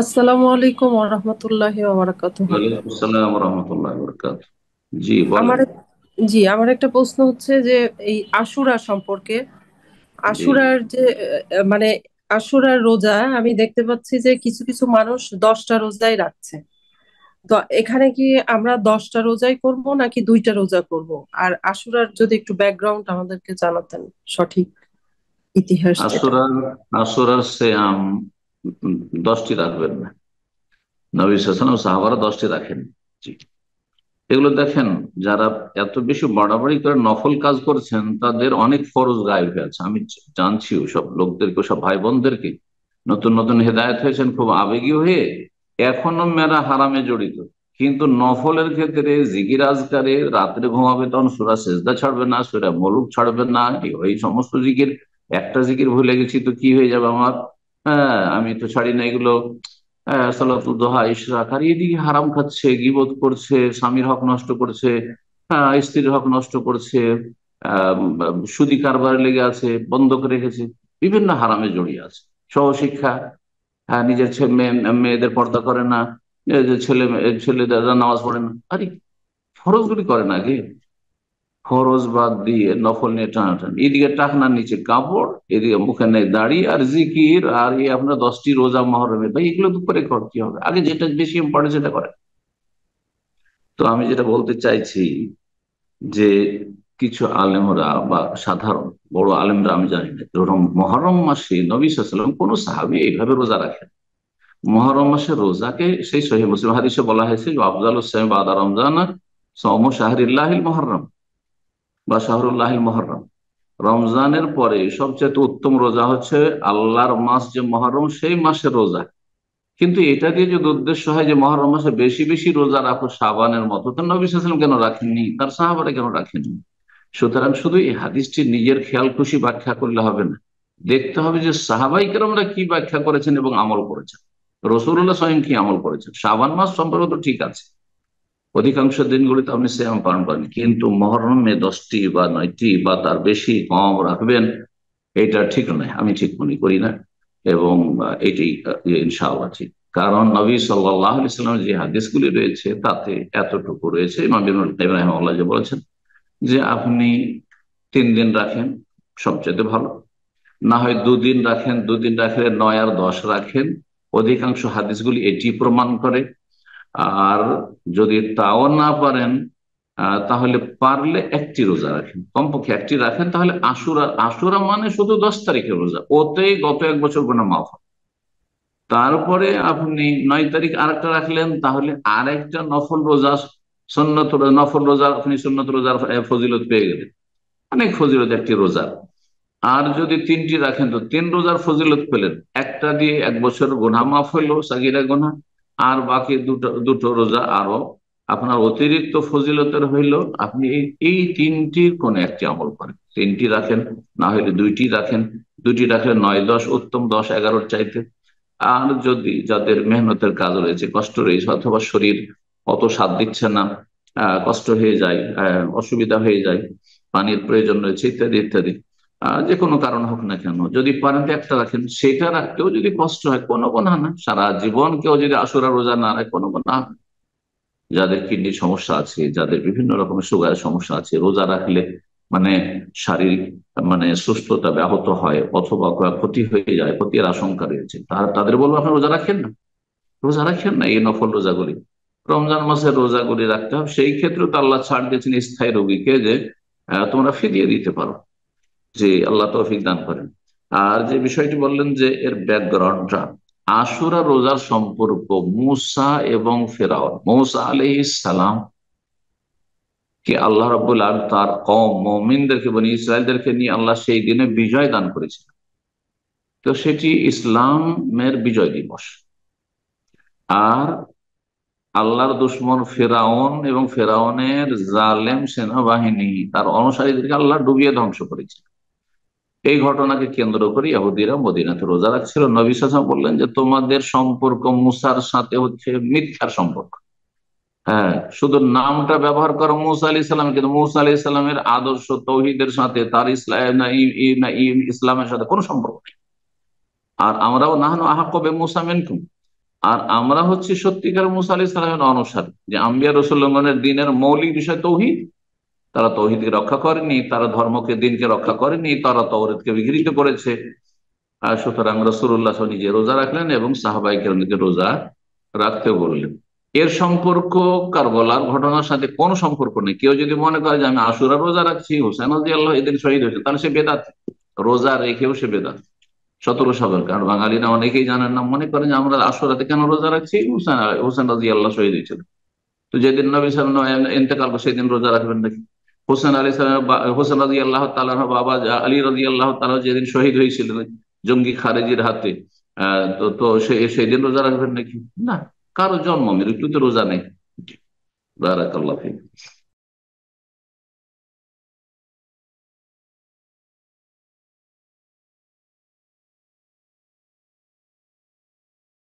আসসালামু আলাইকুম ওয়া রাহমাতুল্লাহি ওয়া বারাকাতুহু। ওয়ালাইকুম আসসালাম রহমতুল্লাহ বরকাত। জি আমার বলেন। আমার একটা প্রশ্ন হচ্ছে যে এই আশুরা সম্পর্কে। জি আশুরার যে মানে আশুরার রোজা আমি দেখতে পাচ্ছি যে কিছু কিছু মানুষ 10টা রোজাই রাখছে। তো এখানে কি আমরা 10টা রোজাই করব নাকি 2টা রোজা করব? আর আশুরার যদি একটু ব্যাকগ্রাউন্ড আমাদেরকে জানাতেন, সঠিক ইতিহাস যেটা। আসুরার আসুরার সিয়াম 10টি রাখবেন না। নবী সাল্লাল্লাহু আলাইহি ওয়াসাল্লাম সাহাবারা 10টি রাখেন। জি, এগুলো দেখেন, যারা এত বেশি বাড়াবাড়ি করে নফল কাজ করছেন তাদের অনেক ফরজ গায়েব হয়ে আছে। আমি জানছি সব লোকদেরকে, সব ভাই বোনদেরকে, নতুন নতুন হেদায়েত হয়েছেন খুব আবেগী হয়ে, এখনো মেয়েরা হারামে জড়িত। কিন্তু নফলের ক্ষেত্রে জিকির আজকারে রাত্রে ঘুমাবে তখন সূরা সেজদা ছাড়বে না, সূরা মুলুক ছাড়বে না, এই সমস্ত জিকির। একটা জিকির ভুলে গেছি তো কি হয়ে যাবে আমার? হ্যাঁ, আমি তো ছাড়ি না এগুলো। সালাতুল দোহা, ইশরাক, আর এদিকে হারাম খাচ্ছে, গীবত করছে, স্বামীর হক নষ্ট করছে, স্ত্রীর হক নষ্ট করছে, সুদি কারবারে লেগে আছে, বন্ধক রেখেছে, বিভিন্ন হারামে জড়িয়ে আছে। সহশিক্ষা, নিজের মেয়েদের পর্দা করে না, এই যে ছেলেদের নামাজ পড়ে না। আরে ফরজগুলি করে না আগে, ফরজ বাদ দিয়ে নফল নিয়ে টানাটানি, এদিকে টাকনার নিচে কাপড়, এদিকে মুখে নেই দাড়ি আর জিকির, আর এই আপনার 10টি রোজা মহরমে, ভাই এগুলো তো করে কি হবে? আগে যেটা বেশি ইম্পর্টেন্ট সেটা করে। তো আমি যেটা বলতে চাইছি যে কিছু আলেমরা বা সাধারণ বড় আলেমরা, আমি জানি না, ধরুন মহরম মাসে নবী সাল্লাল্লাহু আলাইহি ওয়াসাল্লাম কোন সাহাবী এইভাবে রোজা রাখেন। মহরম মাসের রোজাকে সেই সহিহ মুসলিম হাদিসে বলা হয়েছে যে আফজালুস সিয়াম বাদা রমজান সাওমু শাহরিল্লাহিল মুহররম বা শাহরুল্লাহিল মুহররম। রমজানের পরে সবচেয়ে উত্তম রোজা হচ্ছে আল্লাহর মাস যে মহরম, সেই মাসের রোজা। কিন্তু এটা দিয়ে যদি উদ্দেশ্য হয় যে মহরম মাসে বেশি বেশি রোজা রাখো শাবানের মতো, তো নবী সাল্লাল্লাহু আলাইহি ওয়াসাল্লাম কেন রাখেননি, তার সাহাবারা কেন রাখেননি? সুতরাং শুধু এই হাদিসটি নিজের খেয়াল খুশি ব্যাখ্যা করলে হবে না, দেখতে হবে যে সাহাবাই কেরামরা কি ব্যাখ্যা করেছেন এবং আমল করেছেন। রসুল্লাহ স্বয়ং কি আমল করেছেন? শাবান মাস সম্পর্কে তো ঠিক আছে, অধিকাংশ দিনগুলিতে আপনি সিয়াম পালন করেন, কিন্তু মহরমে 10টি বা 9টি বা তার বেশি কম রাখবেন, এটা ঠিক নয়, আমি ঠিক মনে করি না। এবং এটি ইনশাআল্লাহ ঠিক। কারণ নবী সাল্লাল্লাহু আলাইহি সাল্লামের যে হাদিসগুলি রয়েছে তাতে এতটুকু রয়েছে, ইমাম ইবনুল কাইয়িম রাহিমাহুল্লাহ যে বলেছেন যে আপনি 3 দিন রাখেন সবচেয়ে ভালো, না হয় 2 দিন রাখেন, 2 দিন রাখলে 9 আর 10 রাখেন। অধিকাংশ হাদিসগুলি এটি প্রমাণ করে। আর যদি তাও না পারেন, তাহলে পারলে একটি রোজা রাখেন, কমপক্ষে একটি রাখেন, তাহলে আশুরা, আশুরা মানে শুধু 10 তারিখের রোজা, ওতেই গত এক বছর গুনাহ মাফ হয়। তারপরে আপনি 9 তারিখ আরেকটা রাখলেন, তাহলে আরেকটা নফল রোজা, সুন্নত নফল রোজা, আপনি সুন্নত রোজার ফজিলত পেয়ে গেলেন, অনেক ফজিলত একটি রোজার। আর যদি 3টি রাখেন তো 3 রোজার ফজিলত পেলেন, একটা দিয়ে এক বছর গুনাহ মাফ হইলো, সাগিরা গুনাহ। আর বাকি দুটো দুটো রোজা আরো আপনার অতিরিক্ত ফজিলতের হইলো। আপনি এই 3টির কোন একটি আমল করেন, 3টি রাখেন, না হলে 2টি রাখেন। 2টি রাখলে 9 10 উত্তম, 10 11 চাইতে। আর যদি যাদের মেহনতের কাজ রয়েছে, কষ্ট রয়েছে, অথবা শরীর অত সাথ দিচ্ছে না, কষ্ট হয়ে যায়, অসুবিধা হয়ে যায়, পানির প্রয়োজন রয়েছে, ইত্যাদি ইত্যাদি, যে কোনো কারণ হোক না কেন, যদি পারেন তো একটা রাখেন, সেটা রাখতেও যদি কষ্ট হয় কোনো গুনাহ না। সারা জীবন কেউ যদি আশুরা রোজা না রাখে কোনো গুনাহ না। যাদের কিডনির সমস্যা আছে, যাদের বিভিন্ন রকমের সুগারের সমস্যা আছে, রোজা রাখলে মানে শারীরিক মানে সুস্থতা ব্যাহত হয় অথবা ক্ষতি হয়ে যায়, ক্ষতির আশঙ্কা রয়েছে, তাদের বলবো আপনি রোজা রাখেন না, রোজা রাখেন না এই নফল রোজাগুলি। রমজান মাসের রোজাগুলি রাখতে হবে। সেই ক্ষেত্রে তো আল্লাহ ছাড় দিয়েছেন স্থায়ী রোগীকে, যে তোমরা ফিরিয়ে দিতে পারো, যে আল্লাহ তৌফিক দান করেন। আর যে বিষয়টি বললেন যে এর ব্যাকগ্রাউন্ডটা, আশুরা রোজার সম্পর্ক মূসা এবং ফেরাউন। মূসা আলাইহিস সালাম কে আল্লাহ রাব্বুল আলামিন তার কওম মুমিনদেরকে, বনি ইসরায়েলদেরকে নিয়ে আল্লাহ সেই দিনে বিজয় দান করেছিলেন। তো সেটি ইসলামের বিজয় দিবস। আর আল্লাহর দুশ্মন ফেরাউন এবং ফেরাউনের জালেম সেনাবাহিনী তার অনুসারীদেরকে আল্লাহ ডুবিয়ে ধ্বংস করেছে। এই ঘটনাকে কেন্দ্র করে ইহুদিরা মদিনাতে রোজা রাখছিল। নবী সাল্লাল্লাহু আলাইহি ওয়াসাল্লাম বললেন যে তোমাদের সম্পর্ক মুসার সাথে হচ্ছে মিথ্যার সম্পর্ক। হ্যাঁ, শুধু নামটা ব্যবহার করো মুসা আলাইহিস সালাম, কিন্তু মুসা আলাইহিস সালামের আদর্শ তৌহিদের সাথে, তার ইসলাম ইসলামের সাথে কোনো সম্পর্ক নেই। আর আমরাও নাহনু আহাক্কু বিমূসা মিনকুম, আর আমরা হচ্ছে সত্যিকার মুসা আলাইহিস সালামের অনুসারী, যে আম্বিয়া রসুল্লাহের দিনের মৌলিক বিষয় তৌহিদ। তারা তৌহিদকে রক্ষা করেনি, তারা ধর্মকে দিনকে রক্ষা করেনি, তারা তওরাতকে বিকৃত করেছে। আর সুতরাং রাসূলুল্লাহ নিজে রোজা রাখলেন এবং সাহাবায়ে কেরামকে রোজা রাখতে বললেন। এর সম্পর্ক কারবালার ঘটনার সাথে কোনো সম্পর্ক নেই। কেউ যদি মনে করে যে আমি আশুরা রোজা রাখছি, হোসেন রাদিয়াল্লাহু এদিন শহীদ হয়েছে, তাহলে সে বেদাত। রোজা রেখেও সে বেদাত, সতেরো সাবের। কারণ বাঙালিরা অনেকেই জানেন না, মনে করেন যে আমরা আশুরাতে কেন রোজা রাখছি, হোসেন হোসেন রাদিয়াল্লাহু শহীদ হয়েছিল, তো যেদিন নবী সাল্লাল্লাহু আলাইহি ওয়াসাল্লাম ইন্তেকাল করে সেদিন রোজা রাখবেন নাকি? হোসেন আলী হোসেন রাদিয়াল্লাহু তাআলার বাবা আলী রাদিয়াল্লাহু তাআলা যেদিন শহীদ হয়েছিলেন জঙ্গি খারেজির হাতে, তো তো সেদিন রোজা রাখবেন নাকি? না, কারো জন্ম মৃত্যুতে রোজা নেই। বারাকাল্লাহ ফিক।